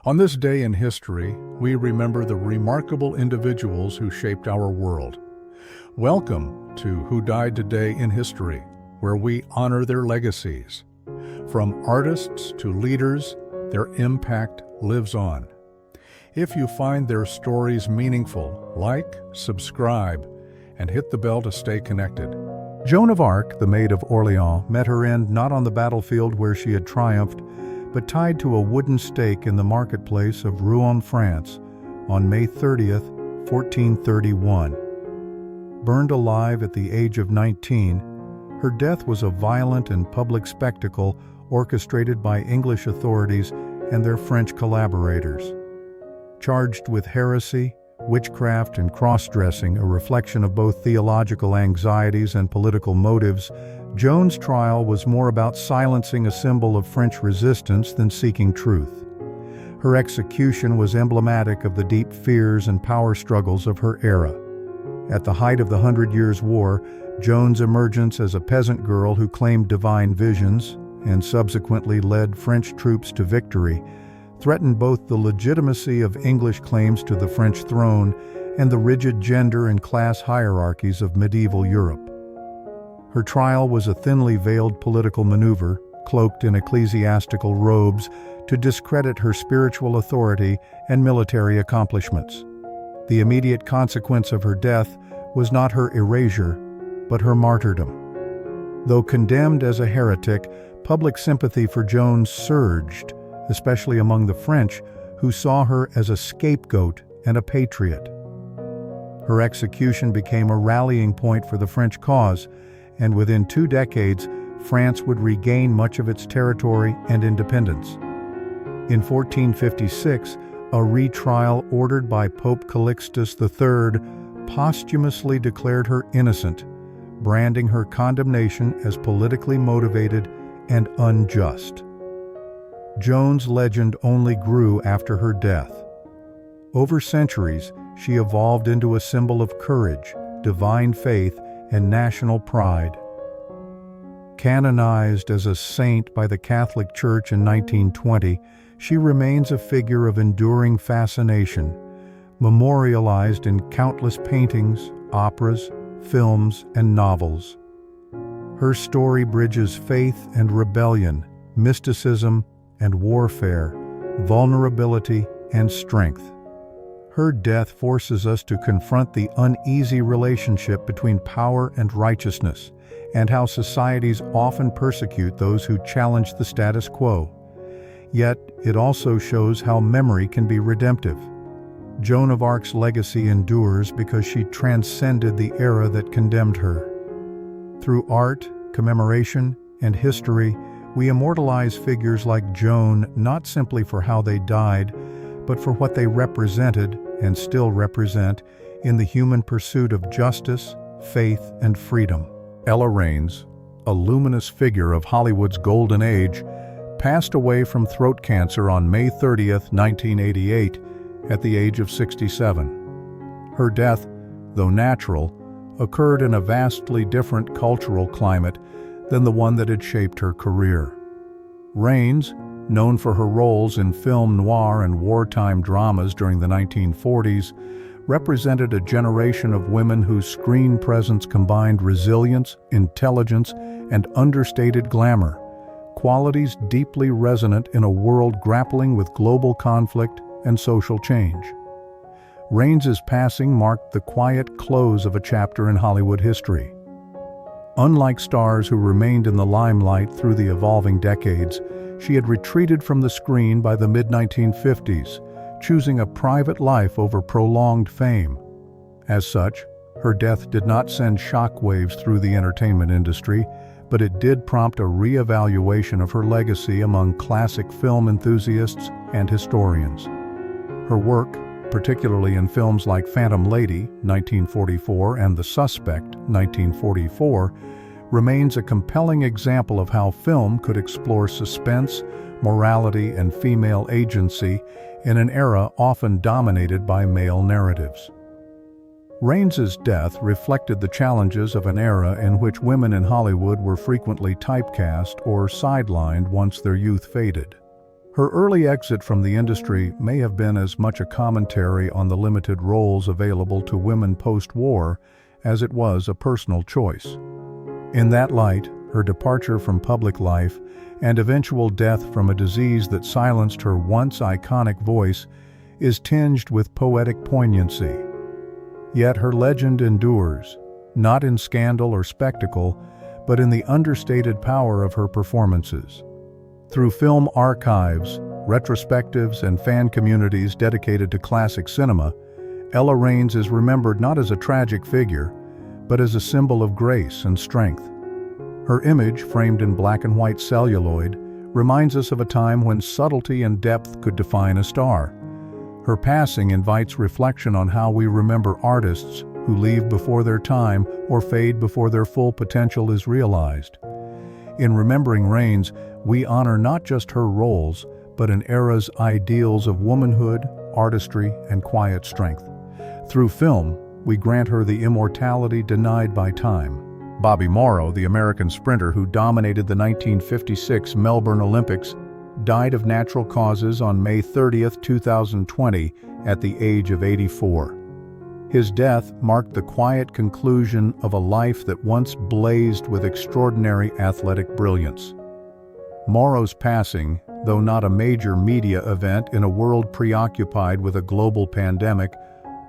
On this day in history, we remember the remarkable individuals who shaped our world. Welcome to Who Died Today in History, where we honor their legacies. From artists to leaders, their impact lives on. If you find their stories meaningful, like, subscribe, and hit the bell to stay connected. Joan of Arc, the Maid of Orleans, met her end not on the battlefield where she had triumphed, but tied to a wooden stake in the marketplace of Rouen, France, on May 30th, 1431. Burned alive at the age of 19, her death was a violent and public spectacle orchestrated by English authorities and their French collaborators. Charged with heresy, witchcraft, and cross-dressing, a reflection of both theological anxieties and political motives, Joan's trial was more about silencing a symbol of French resistance than seeking truth. Her execution was emblematic of the deep fears and power struggles of her era. At the height of the 100 Years' War, Joan's emergence as a peasant girl who claimed divine visions, and subsequently led French troops to victory, threatened both the legitimacy of English claims to the French throne and the rigid gender and class hierarchies of medieval Europe. Her trial was a thinly veiled political maneuver, cloaked in ecclesiastical robes, to discredit her spiritual authority and military accomplishments. The immediate consequence of her death was not her erasure, but her martyrdom. Though condemned as a heretic, public sympathy for Joan surged, especially among the French, who saw her as a scapegoat and a patriot. Her execution became a rallying point for the French cause, and within 2 decades, France would regain much of its territory and independence. In 1456, a retrial ordered by Pope Calixtus III posthumously declared her innocent, branding her condemnation as politically motivated and unjust. Joan's legend only grew after her death. Over centuries, she evolved into a symbol of courage, divine faith, and national pride. Canonized as a saint by the Catholic Church in 1920, she remains a figure of enduring fascination, memorialized in countless paintings, operas, films, and novels. Her story bridges faith and rebellion, mysticism and warfare, vulnerability and strength. Her death forces us to confront the uneasy relationship between power and righteousness, and how societies often persecute those who challenge the status quo. Yet, it also shows how memory can be redemptive. Joan of Arc's legacy endures because she transcended the era that condemned her. Through art, commemoration, and history, we immortalize figures like Joan not simply for how they died, but for what they represented and still represent in the human pursuit of justice, faith, and freedom. Ella Raines, a luminous figure of Hollywood's golden age, passed away from throat cancer on May 30th, 1988, at the age of 67. Her death, though natural, occurred in a vastly different cultural climate than the one that had shaped her career. Raines, known for her roles in film noir and wartime dramas during the 1940s, represented a generation of women whose screen presence combined resilience, intelligence, and understated glamour, qualities deeply resonant in a world grappling with global conflict and social change. Raines's passing marked the quiet close of a chapter in Hollywood history. Unlike stars who remained in the limelight through the evolving decades, she had retreated from the screen by the mid-1950s, choosing a private life over prolonged fame. As such, her death did not send shockwaves through the entertainment industry, but it did prompt a re-evaluation of her legacy among classic film enthusiasts and historians. Her work, particularly in films like Phantom Lady, 1944, and The Suspect, 1944, remains a compelling example of how film could explore suspense, morality, and female agency in an era often dominated by male narratives. Raines's death reflected the challenges of an era in which women in Hollywood were frequently typecast or sidelined once their youth faded. Her early exit from the industry may have been as much a commentary on the limited roles available to women post-war as it was a personal choice. In that light, her departure from public life and eventual death from a disease that silenced her once iconic voice is tinged with poetic poignancy. Yet her legend endures, not in scandal or spectacle, but in the understated power of her performances. Through film archives, retrospectives, and fan communities dedicated to classic cinema, Ella Raines is remembered not as a tragic figure, but as a symbol of grace and strength. Her image, framed in black and white celluloid, reminds us of a time when subtlety and depth could define a star. Her passing invites reflection on how we remember artists who leave before their time or fade before their full potential is realized. In remembering Raines, we honor not just her roles, but an era's ideals of womanhood, artistry, and quiet strength. Through film, we grant her the immortality denied by time. Bobby Morrow, the American sprinter who dominated the 1956 Melbourne Olympics, died of natural causes on May 30, 2020, at the age of 84. His death marked the quiet conclusion of a life that once blazed with extraordinary athletic brilliance. Morrow's passing, though not a major media event in a world preoccupied with a global pandemic,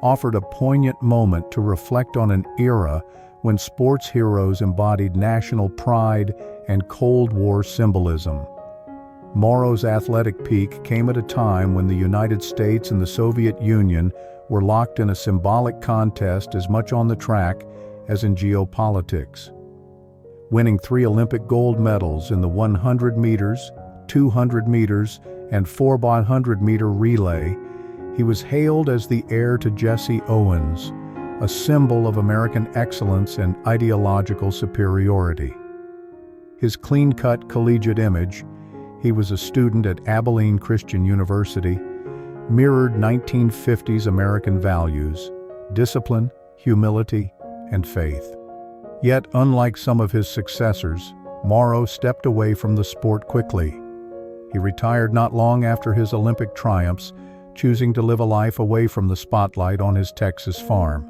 offered a poignant moment to reflect on an era when sports heroes embodied national pride and Cold War symbolism. Morrow's athletic peak came at a time when the United States and the Soviet Union were locked in a symbolic contest as much on the track as in geopolitics. Winning 3 Olympic gold medals in the 100 meters, 200 meters, and 4x100-meter relay, he was hailed as the heir to Jesse Owens, a symbol of American excellence and ideological superiority. His clean-cut collegiate image, he was a student at Abilene Christian University, mirrored 1950s American values, discipline, humility, and faith. Yet, unlike some of his successors, Morrow stepped away from the sport quickly. He retired not long after his Olympic triumphs, choosing to live a life away from the spotlight on his Texas farm.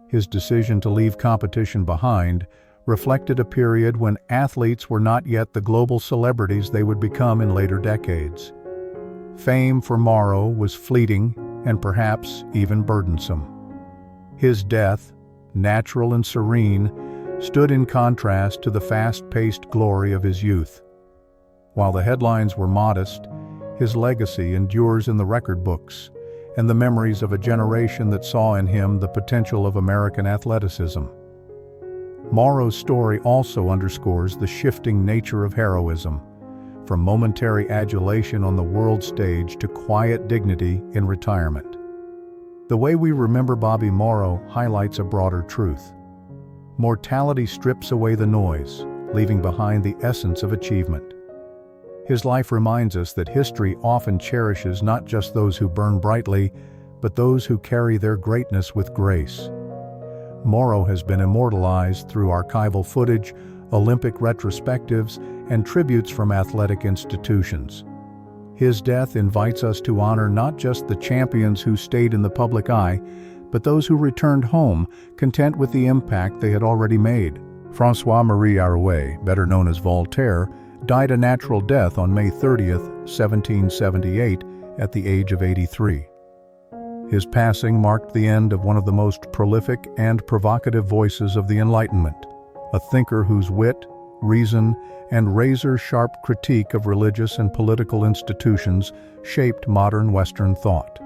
His decision to leave competition behind reflected a period when athletes were not yet the global celebrities they would become in later decades. Fame for Morrow was fleeting and perhaps even burdensome. His death, natural and serene, stood in contrast to the fast-paced glory of his youth. While the headlines were modest, his legacy endures in the record books and the memories of a generation that saw in him the potential of American athleticism. Morrow's story also underscores the shifting nature of heroism, from momentary adulation on the world stage to quiet dignity in retirement. The way we remember Bobby Morrow highlights a broader truth. Mortality strips away the noise, leaving behind the essence of achievement. His life reminds us that history often cherishes not just those who burn brightly, but those who carry their greatness with grace. Morrow has been immortalized through archival footage, Olympic retrospectives, and tributes from athletic institutions. His death invites us to honor not just the champions who stayed in the public eye, but those who returned home, content with the impact they had already made. François-Marie Arouet, better known as Voltaire, died a natural death on May 30, 1778, at the age of 83. His passing marked the end of one of the most prolific and provocative voices of the Enlightenment, a thinker whose wit, reason, and razor-sharp critique of religious and political institutions shaped modern Western thought.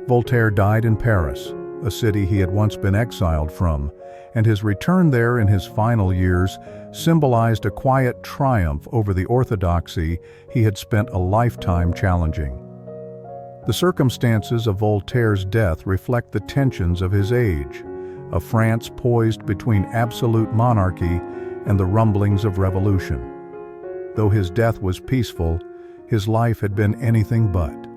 Voltaire died in Paris, a city he had once been exiled from, and his return there in his final years symbolized a quiet triumph over the orthodoxy he had spent a lifetime challenging. The circumstances of Voltaire's death reflect the tensions of his age, a France poised between absolute monarchy and the rumblings of revolution. Though his death was peaceful, his life had been anything but.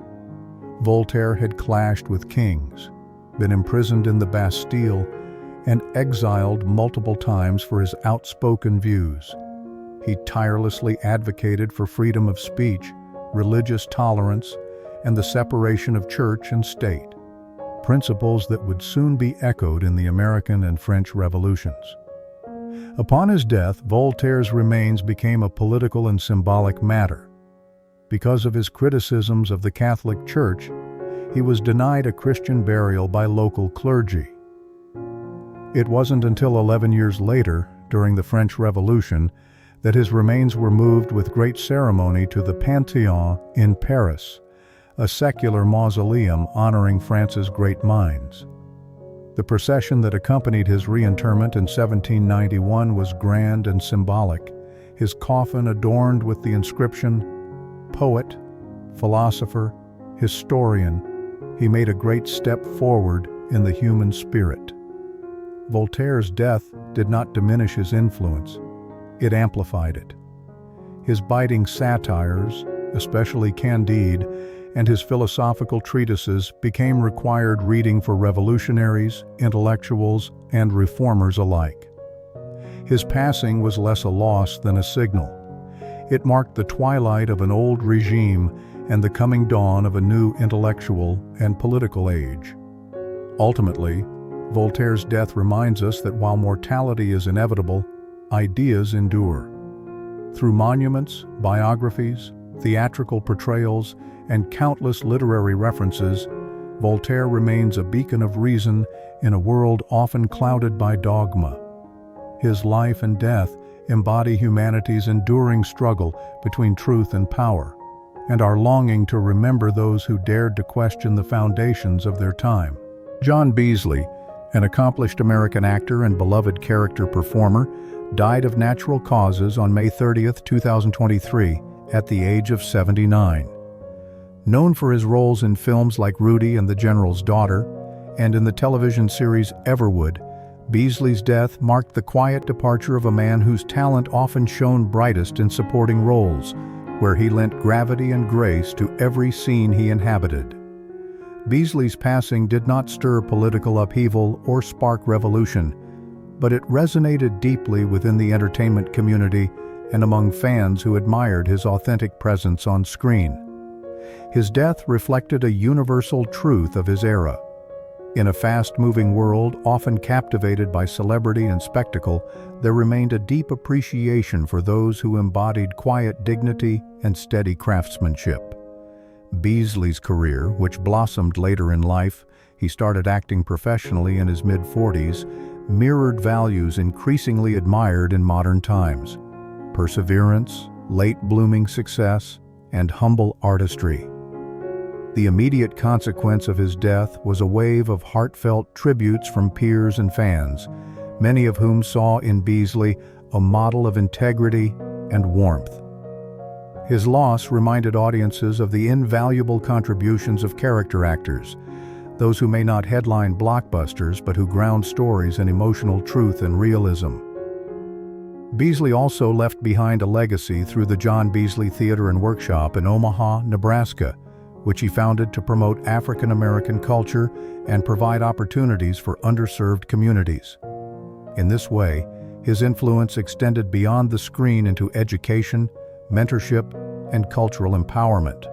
Voltaire had clashed with kings, been imprisoned in the Bastille, and exiled multiple times for his outspoken views. He tirelessly advocated for freedom of speech, religious tolerance, and the separation of church and state, principles that would soon be echoed in the American and French revolutions. Upon his death, Voltaire's remains became a political and symbolic matter. Because of his criticisms of the Catholic Church, he was denied a Christian burial by local clergy. It wasn't until 11 years later, during the French Revolution, that his remains were moved with great ceremony to the Panthéon in Paris, a secular mausoleum honoring France's great minds. The procession that accompanied his reinterment in 1791 was grand and symbolic, his coffin adorned with the inscription, "Poet, philosopher, historian, he made a great step forward in the human spirit." Voltaire's death did not diminish his influence, it amplified it. His biting satires, especially Candide, and his philosophical treatises became required reading for revolutionaries, intellectuals, and reformers alike. His passing was less a loss than a signal. It marked the twilight of an old regime and the coming dawn of a new intellectual and political age. Ultimately, Voltaire's death reminds us that while mortality is inevitable, ideas endure. Through monuments, biographies, theatrical portrayals, and countless literary references, Voltaire remains a beacon of reason in a world often clouded by dogma. His life and death embody humanity's enduring struggle between truth and power, and our longing to remember those who dared to question the foundations of their time. John Beasley, an accomplished American actor and beloved character performer, died of natural causes on May 30, 2023, at the age of 79. Known for his roles in films like Rudy and the General's Daughter, and in the television series Everwood, Beasley's death marked the quiet departure of a man whose talent often shone brightest in supporting roles, where he lent gravity and grace to every scene he inhabited. Beasley's passing did not stir political upheaval or spark revolution, but it resonated deeply within the entertainment community and among fans who admired his authentic presence on screen. His death reflected a universal truth of his era. In a fast-moving world, often captivated by celebrity and spectacle, there remained a deep appreciation for those who embodied quiet dignity and steady craftsmanship. Beasley's career, which blossomed later in life, he started acting professionally in his mid-40s, mirrored values increasingly admired in modern times: perseverance, late-blooming success, and humble artistry. The immediate consequence of his death was a wave of heartfelt tributes from peers and fans, many of whom saw in Beasley a model of integrity and warmth. His loss reminded audiences of the invaluable contributions of character actors, those who may not headline blockbusters but who ground stories in emotional truth and realism. Beasley also left behind a legacy through the John Beasley Theater and Workshop in Omaha, Nebraska, which he founded to promote African American culture and provide opportunities for underserved communities. In this way, his influence extended beyond the screen into education, mentorship, and cultural empowerment.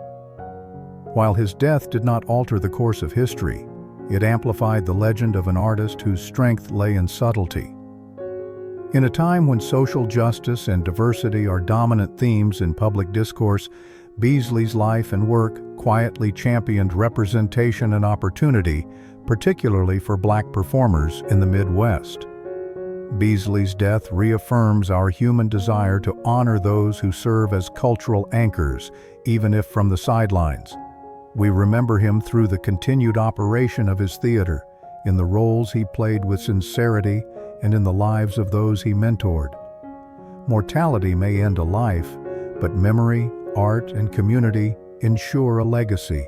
While his death did not alter the course of history, it amplified the legend of an artist whose strength lay in subtlety. In a time when social justice and diversity are dominant themes in public discourse, Beasley's life and work quietly championed representation and opportunity, particularly for Black performers in the Midwest. Beasley's death reaffirms our human desire to honor those who serve as cultural anchors, even if from the sidelines. We remember him through the continued operation of his theater, in the roles he played with sincerity, and in the lives of those he mentored. Mortality may end a life, but memory, art, and community ensure a legacy,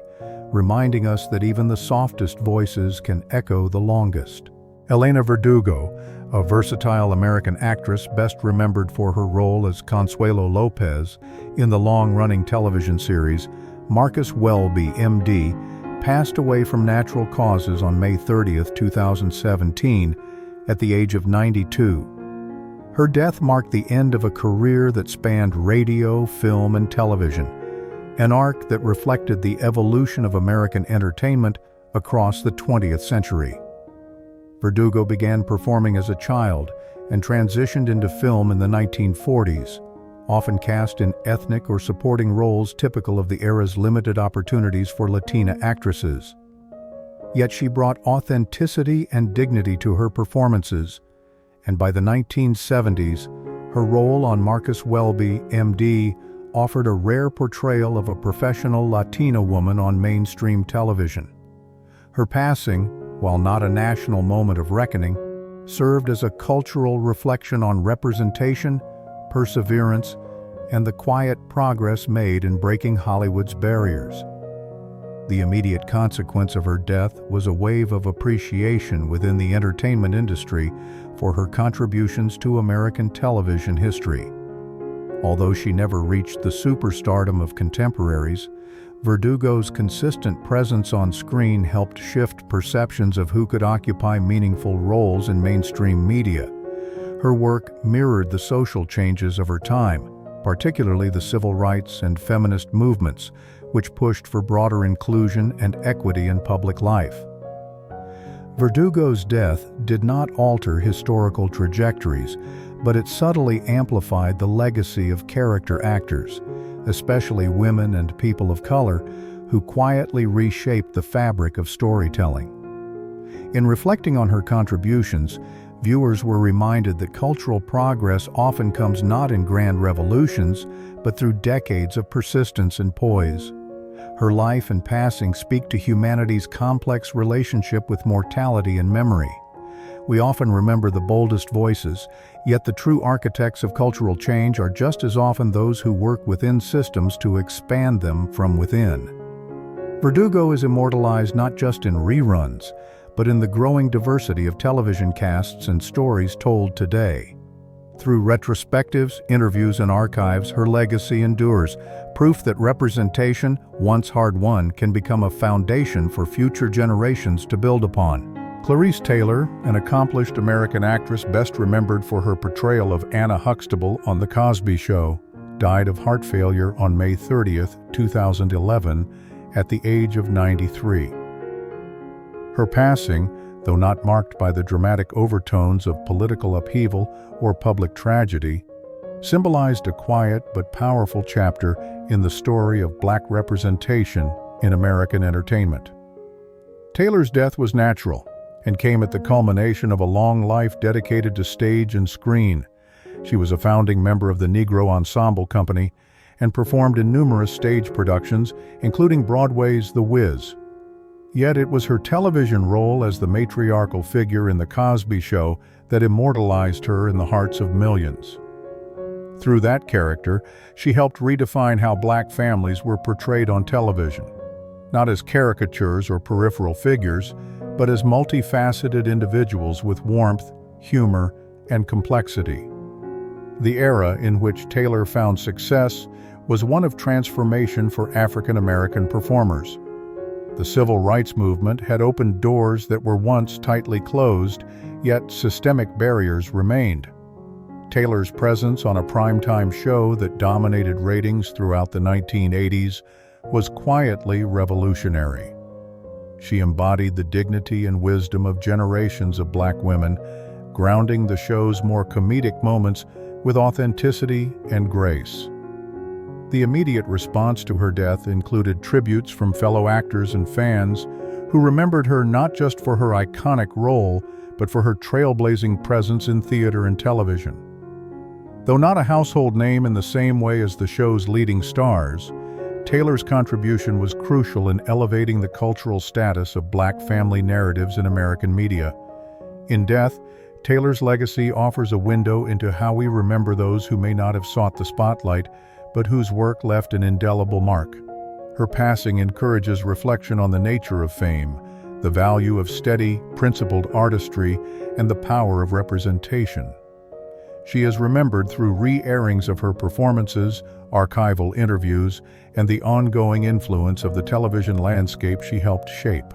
reminding us that even the softest voices can echo the longest. Elena Verdugo, a versatile American actress best remembered for her role as Consuelo Lopez in the long-running television series Marcus Welby, M.D., passed away from natural causes on May 30, 2017, at the age of 92. Her death marked the end of a career that spanned radio, film, and television. an arc that reflected the evolution of American entertainment across the 20th century. Verdugo began performing as a child and transitioned into film in the 1940s, often cast in ethnic or supporting roles typical of the era's limited opportunities for Latina actresses. Yet she brought authenticity and dignity to her performances, and by the 1970s, her role on Marcus Welby, MD, offered a rare portrayal of a professional Latina woman on mainstream television. Her passing, while not a national moment of reckoning, served as a cultural reflection on representation, perseverance, and the quiet progress made in breaking Hollywood's barriers. The immediate consequence of her death was a wave of appreciation within the entertainment industry for her contributions to American television history. Although she never reached the superstardom of contemporaries, Verdugo's consistent presence on screen helped shift perceptions of who could occupy meaningful roles in mainstream media. Her work mirrored the social changes of her time, particularly the civil rights and feminist movements, which pushed for broader inclusion and equity in public life. Verdugo's death did not alter historical trajectories, but it subtly amplified the legacy of character actors, especially women and people of color, who quietly reshaped the fabric of storytelling. In reflecting on her contributions, viewers were reminded that cultural progress often comes not in grand revolutions, but through decades of persistence and poise. Her life and passing speak to humanity's complex relationship with mortality and memory. We often remember the boldest voices, yet the true architects of cultural change are just as often those who work within systems to expand them from within. Verdugo is immortalized not just in reruns, but in the growing diversity of television casts and stories told today. Through retrospectives, interviews, and archives, her legacy endures, proof that representation, once hard-won, can become a foundation for future generations to build upon. Clarice Taylor, an accomplished American actress best remembered for her portrayal of Anna Huxtable on The Cosby Show, died of heart failure on May 30, 2011, at the age of 93. Her passing, though not marked by the dramatic overtones of political upheaval or public tragedy, symbolized a quiet but powerful chapter in the story of Black representation in American entertainment. Taylor's death was natural and came at the culmination of a long life dedicated to stage and screen. She was a founding member of the Negro Ensemble Company and performed in numerous stage productions, including Broadway's The Wiz. Yet it was her television role as the matriarchal figure in The Cosby Show that immortalized her in the hearts of millions. Through that character, she helped redefine how Black families were portrayed on television, not as caricatures or peripheral figures, but as multifaceted individuals with warmth, humor, and complexity. The era in which Taylor found success was one of transformation for African American performers. The civil rights movement had opened doors that were once tightly closed, yet systemic barriers remained. Taylor's presence on a primetime show that dominated ratings throughout the 1980s was quietly revolutionary. She embodied the dignity and wisdom of generations of Black women, grounding the show's more comedic moments with authenticity and grace. The immediate response to her death included tributes from fellow actors and fans who remembered her not just for her iconic role, but for her trailblazing presence in theater and television. Though not a household name in the same way as the show's leading stars, Taylor's contribution was crucial in elevating the cultural status of Black family narratives in American media. In death, Taylor's legacy offers a window into how we remember those who may not have sought the spotlight, but whose work left an indelible mark. Her passing encourages reflection on the nature of fame, the value of steady, principled artistry, and the power of representation. She is remembered through re-airings of her performances, archival interviews, and the ongoing influence of the television landscape she helped shape.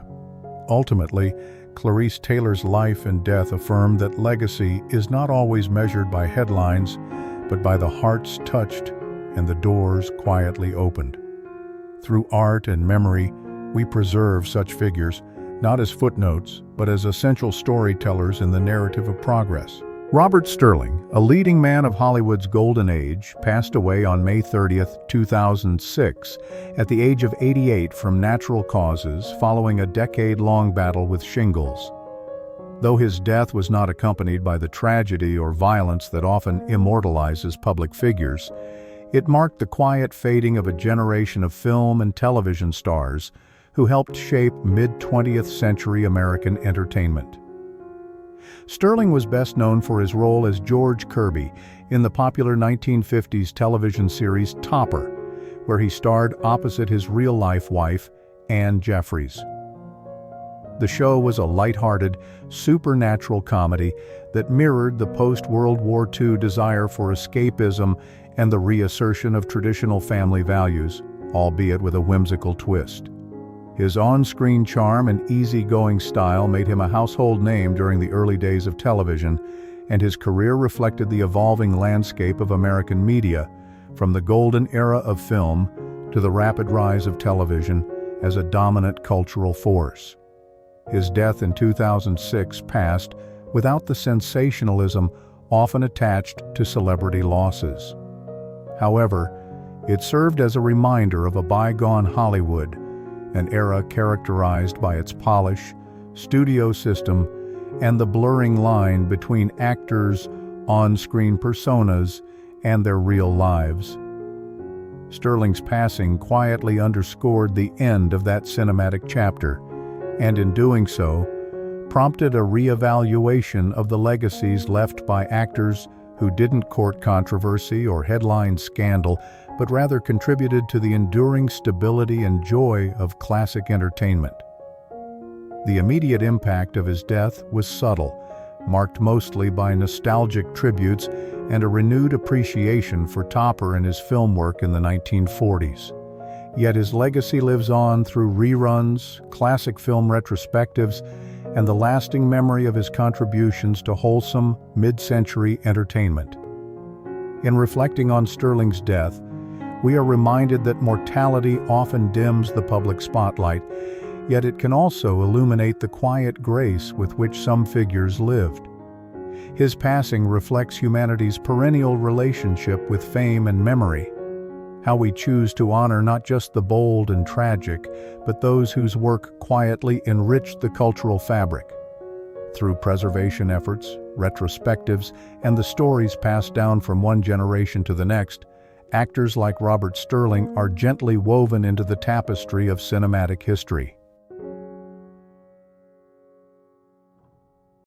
Ultimately, Clarice Taylor's life and death affirm that legacy is not always measured by headlines, but by the hearts touched and the doors quietly opened. Through art and memory, we preserve such figures, not as footnotes, but as essential storytellers in the narrative of progress. Robert Sterling, a leading man of Hollywood's golden age, passed away on May 30, 2006, at the age of 88 from natural causes following a decade-long battle with shingles. Though his death was not accompanied by the tragedy or violence that often immortalizes public figures, it marked the quiet fading of a generation of film and television stars who helped shape mid-20th century American entertainment. Sterling was best known for his role as George Kirby in the popular 1950s television series Topper, where he starred opposite his real-life wife, Anne Jeffries. The show was a light-hearted, supernatural comedy that mirrored the post-World War II desire for escapism and the reassertion of traditional family values, albeit with a whimsical twist. His on-screen charm and easygoing style made him a household name during the early days of television, and his career reflected the evolving landscape of American media, from the golden era of film to the rapid rise of television as a dominant cultural force. His death in 2006 passed without the sensationalism often attached to celebrity losses. However, it served as a reminder of a bygone Hollywood, an era characterized by its polish, studio system, and the blurring line between actors' on-screen personas and their real lives. Sterling's passing quietly underscored the end of that cinematic chapter, and in doing so, prompted a re-evaluation of the legacies left by actors who didn't court controversy or headline scandal, but rather contributed to the enduring stability and joy of classic entertainment. The immediate impact of his death was subtle, marked mostly by nostalgic tributes and a renewed appreciation for Topper and his film work in the 1940s. Yet his legacy lives on through reruns, classic film retrospectives, and the lasting memory of his contributions to wholesome, mid-century entertainment. In reflecting on Sterling's death, we are reminded that mortality often dims the public spotlight, yet it can also illuminate the quiet grace with which some figures lived. His passing reflects humanity's perennial relationship with fame and memory, how we choose to honor not just the bold and tragic, but those whose work quietly enriched the cultural fabric. Through preservation efforts, retrospectives, and the stories passed down from one generation to the next, actors like Robert Sterling are gently woven into the tapestry of cinematic history.